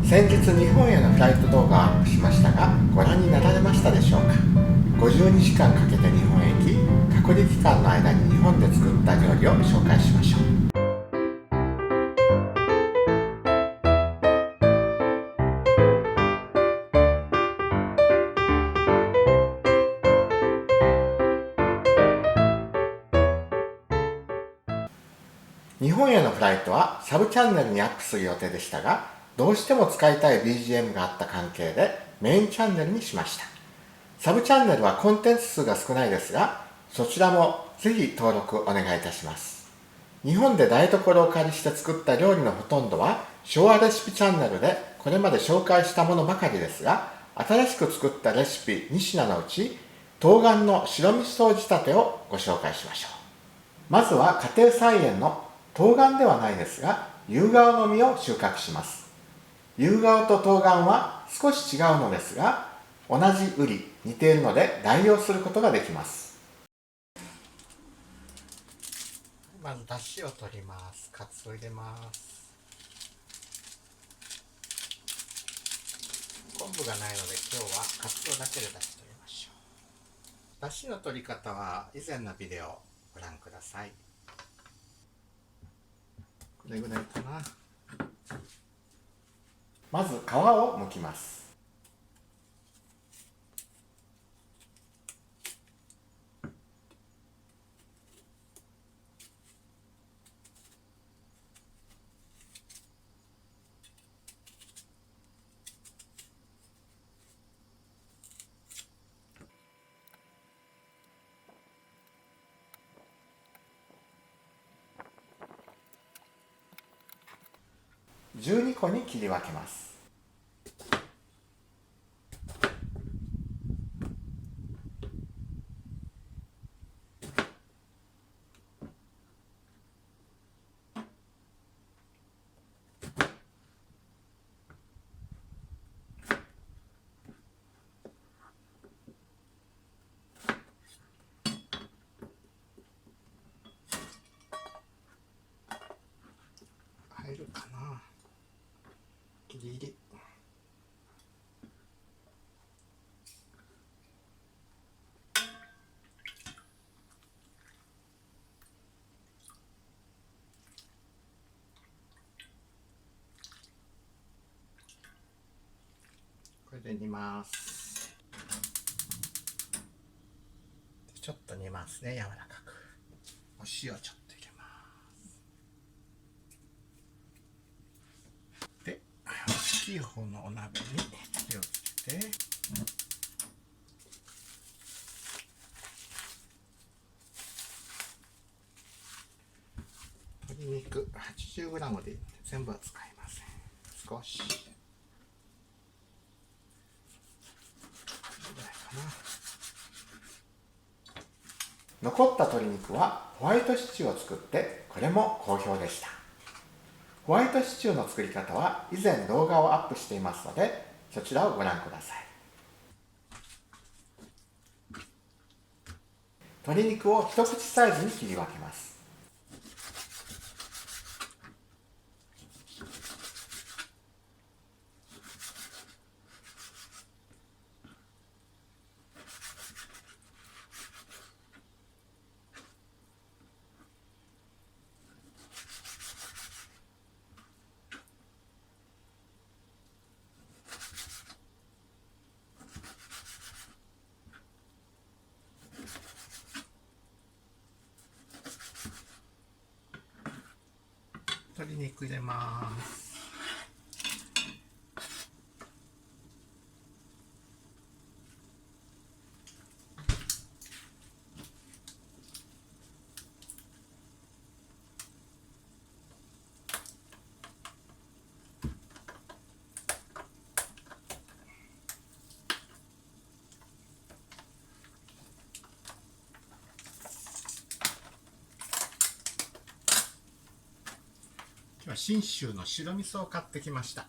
先日日本へのフライト動画をアップしましたが、ご覧になられましたでしょうか。52時間かけて日本へ行き、隔離期間の間に日本で作った料理を紹介しましょう。日本へのフライトはサブチャンネルにアップする予定でしたが、どうしても使いたい BGM があった関係でメインチャンネルにしました。サブチャンネルはコンテンツ数が少ないですが、そちらもぜひ登録お願いいたします。日本で台所をお借りして作った料理のほとんどは昭和レシピチャンネルでこれまで紹介したものばかりですが、新しく作ったレシピ2品のうち冬瓜の白味噌仕立てをご紹介しましょう。まずは家庭菜園の冬瓜ではないですが、夕顔の実を収穫します。夕顔と冬瓜は少し違うのですが、同じ瓜、似ているので代用することができます。まずだしを取ります。かつお入れます。昆布がないので今日はかつおだけでだし取りましょう。だしの取り方は以前のビデオをご覧ください。これぐらいかな。まず皮を剥きます。12個に切り分けます。入るかな、ギリギリ。これで煮ます。ちょっと煮ますね、柔らかく。お塩ちょっと入れます。で、大きい方のお鍋に火をつけて、鶏肉 80g でいいので全部は使いません。少しぐらいかな。残った鶏肉はホワイトシチューを作って、これも好評でした。ホワイトシチューの作り方は以前動画をアップしていますので、そちらをご覧ください。鶏肉を一口サイズに切り分けます。鶏肉入れます。今日は信州の白味噌を買ってきました。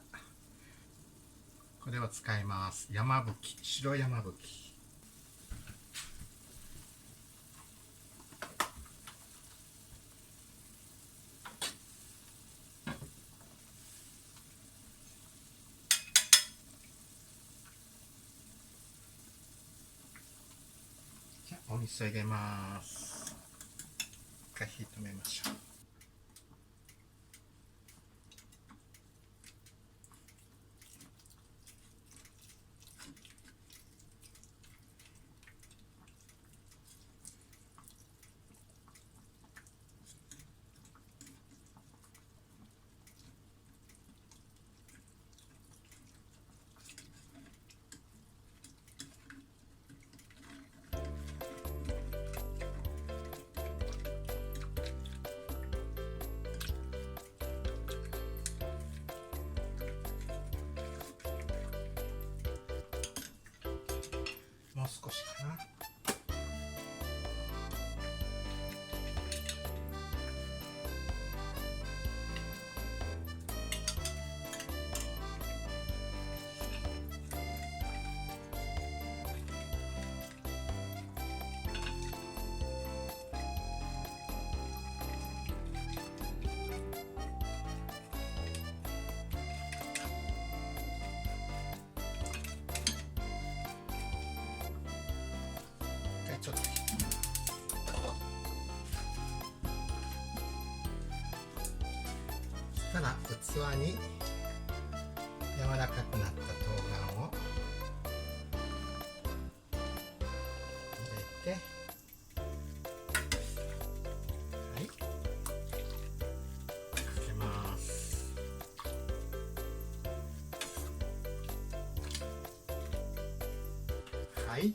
これを使います。山吹、白山吹。お味噌入れます。一回火止めましょう。もう少しかな。ちょっとそしたら器に柔らかくなった冬瓜を入れて、はい、かけます。はい、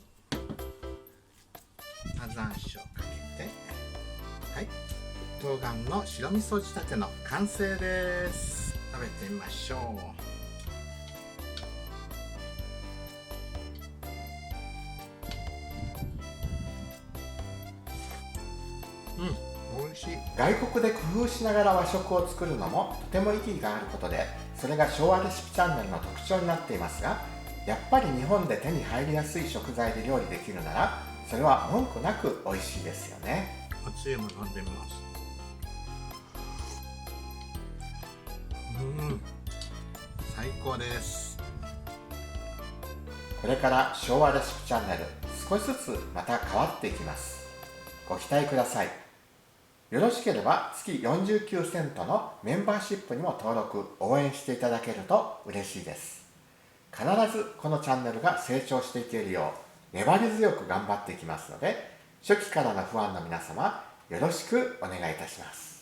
山椒かけて、はい、冬瓜の白味噌仕立ての完成です。食べてみましょう。美味しい。外国で工夫しながら和食を作るのもとても意義があることで、それが昭和レシピチャンネルの特徴になっていますが、やっぱり日本で手に入りやすい食材で料理できるなら、それは文句なく美味しいですよね。おつゆも飲んでみます。最高です。これから昭和レシピチャンネル、少しずつまた変わっていきます。ご期待ください。よろしければ月49セントのメンバーシップにも登録、応援していただけると嬉しいです。必ずこのチャンネルが成長していけるよう粘り強く頑張っていきますので、初期からのファンの皆様、よろしくお願いいたします。